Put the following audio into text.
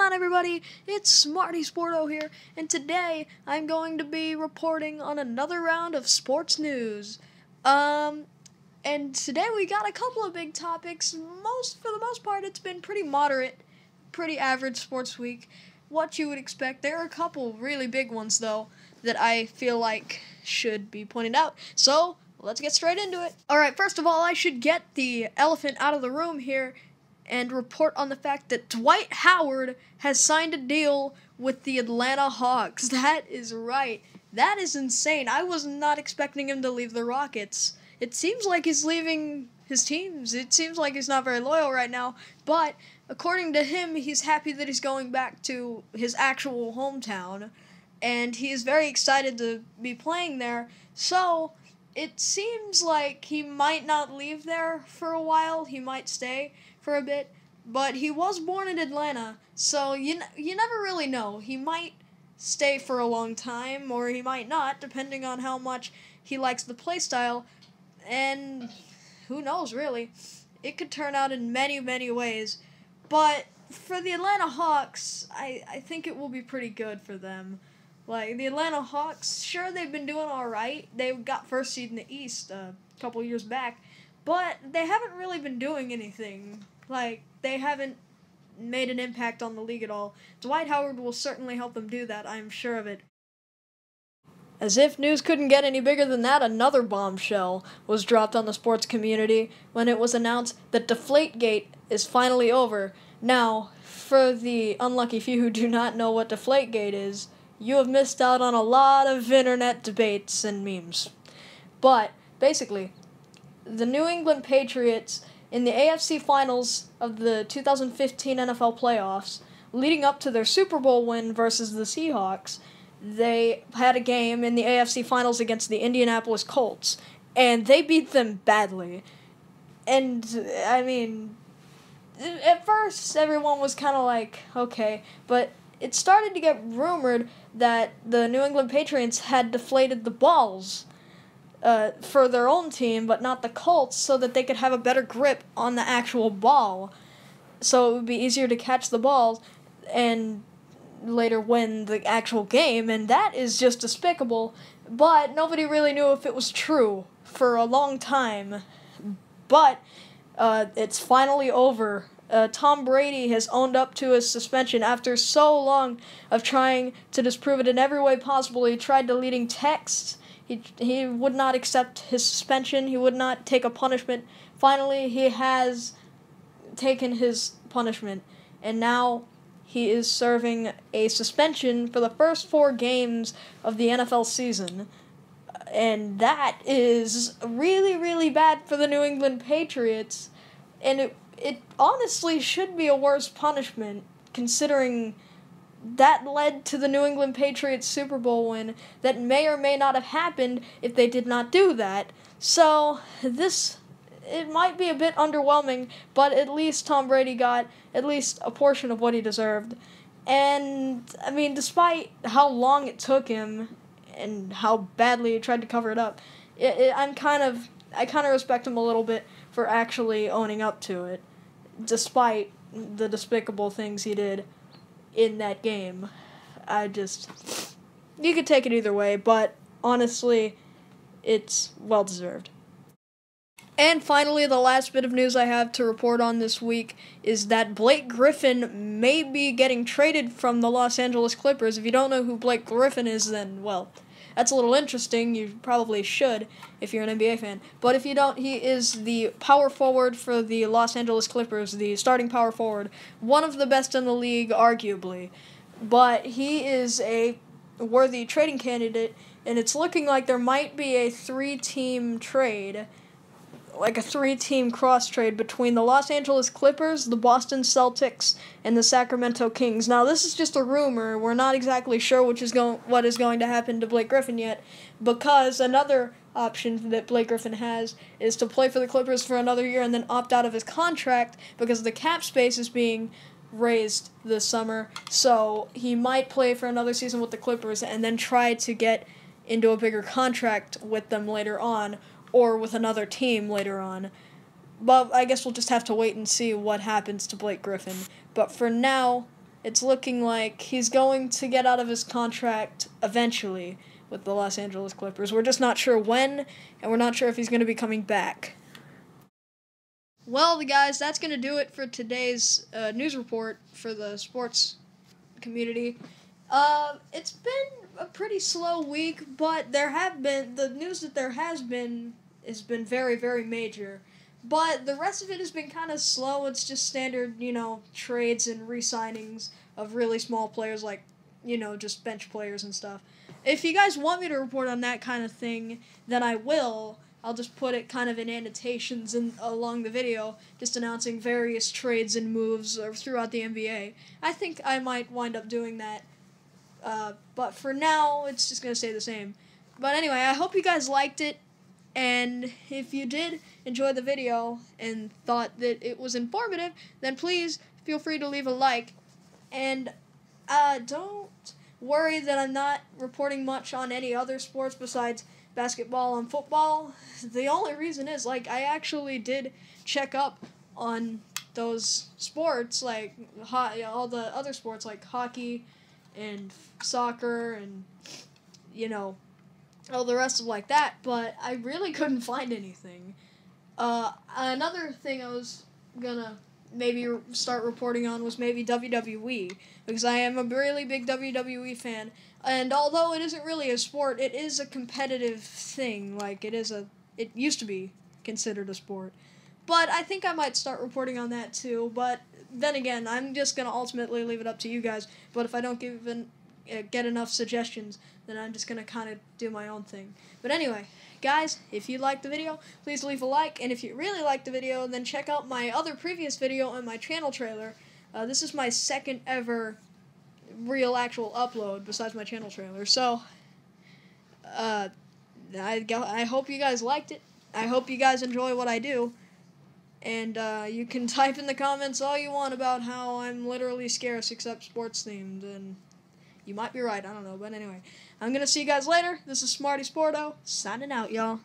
on, everybody? It's Smarty Sporto here, and today I'm going to be reporting on another round of sports news. And today we got a couple of big topics. For the most part, it's been pretty moderate, pretty average sports week. What you would expect. There are a couple really big ones, though, that I feel like should be pointed out. So, let's get straight into it. Alright, first of all, I should get the elephant out of the room here and report on the fact that Dwight Howard has signed a deal with the Atlanta Hawks. That is right. That is insane. I was not expecting him to leave the Rockets. It seems like he's leaving his teams. It seems like he's not very loyal right now, but according to him, he's happy that he's going back to his actual hometown, and he is very excited to be playing there. So, it seems like he might not leave there for a while. He might stay for a bit, but he was born in Atlanta, so you never really know. He might stay for a long time, or he might not, depending on how much he likes the play style, and who knows, really. It could turn out in many, many ways, but for the Atlanta Hawks, I think it will be pretty good for them. Like, the Atlanta Hawks, sure, they've been doing all right. They got first seed in the East a couple years back, but they haven't really been doing anything. Like, they haven't made an impact on the league at all. Dwight Howard will certainly help them do that, I'm sure of it. As if news couldn't get any bigger than that, another bombshell was dropped on the sports community when it was announced that Deflategate is finally over. Now, for the unlucky few who do not know what Deflategate is, you have missed out on a lot of internet debates and memes. But, basically, the New England Patriots, in the AFC Finals of the 2015 NFL playoffs, leading up to their Super Bowl win versus the Seahawks, they had a game in the AFC Finals against the Indianapolis Colts, and they beat them badly. And, I mean, at first everyone was kind of like, okay, but it started to get rumored that the New England Patriots had deflated the balls for their own team, but not the Colts, so that they could have a better grip on the actual ball, so it would be easier to catch the balls and later win the actual game, and that is just despicable, but nobody really knew if it was true for a long time. But it's finally over. Tom Brady has owned up to his suspension after so long of trying to disprove it in every way possible. He tried deleting texts. He would not accept his suspension. He would not take a punishment. Finally, he has taken his punishment, and now he is serving a suspension for the first 4 games of the NFL season. And that is really, really bad for the New England Patriots. And it honestly should be a worse punishment, considering that led to the New England Patriots Super Bowl win that may or may not have happened if they did not do that. So, it might be a bit underwhelming, but at least Tom Brady got at least a portion of what he deserved. And, I mean, despite how long it took him and how badly he tried to cover it up, I kind of respect him a little bit for actually owning up to it, despite the despicable things he did in that game. You could take it either way, but honestly, it's well-deserved. And finally, the last bit of news I have to report on this week is that Blake Griffin may be getting traded from the Los Angeles Clippers. If you don't know who Blake Griffin is, then, well, that's a little interesting. You probably should if you're an NBA fan. But if you don't, he is the power forward for the Los Angeles Clippers, the starting power forward. One of the best in the league, arguably. But he is a worthy trading candidate, and it's looking like there might be a 3-team trade, like a 3-team cross-trade between the Los Angeles Clippers, the Boston Celtics, and the Sacramento Kings. Now, this is just a rumor. We're not exactly sure what is going to happen to Blake Griffin yet, because another option that Blake Griffin has is to play for the Clippers for another year and then opt out of his contract because the cap space is being raised this summer. So he might play for another season with the Clippers and then try to get into a bigger contract with them later on, or with another team later on. But I guess we'll just have to wait and see what happens to Blake Griffin. But for now, it's looking like he's going to get out of his contract eventually with the Los Angeles Clippers. We're just not sure when, and we're not sure if he's going to be coming back. Well, guys, that's going to do it for today's news report for the sports community. It's been a pretty slow week, but the news that there has been very, very major. But the rest of it has been kind of slow. It's just standard, trades and re-signings of really small players like, just bench players and stuff. If you guys want me to report on that kind of thing, then I will. I'll just put it kind of in annotations along the video, just announcing various trades and moves throughout the NBA. I think I might wind up doing that, but for now, it's just going to stay the same. But anyway, I hope you guys liked it, and if you did enjoy the video and thought that it was informative, then please feel free to leave a like, and don't worry that I'm not reporting much on any other sports besides basketball and football. The only reason is, I actually did check up on those sports, all the other sports, like hockey and soccer and, all the rest of that, but I really couldn't find anything. Another thing I was gonna maybe start reporting on was maybe WWE, because I am a really big WWE fan, and although it isn't really a sport, it is a competitive thing. It used to be considered a sport. But I think I might start reporting on that too, but then again, I'm just going to ultimately leave it up to you guys, but if I don't get enough suggestions, then I'm just going to kind of do my own thing. But anyway, guys, if you liked the video, please leave a like, and if you really liked the video, then check out my other previous video and my channel trailer. This is my second ever real actual upload besides my channel trailer, so I hope you guys liked it. I hope you guys enjoy what I do, and you can type in the comments all you want about how I'm literally scarce except sports themed, and you might be right, I don't know, but anyway, I'm gonna see you guys later. This is Smarty Sporto, signing out, y'all.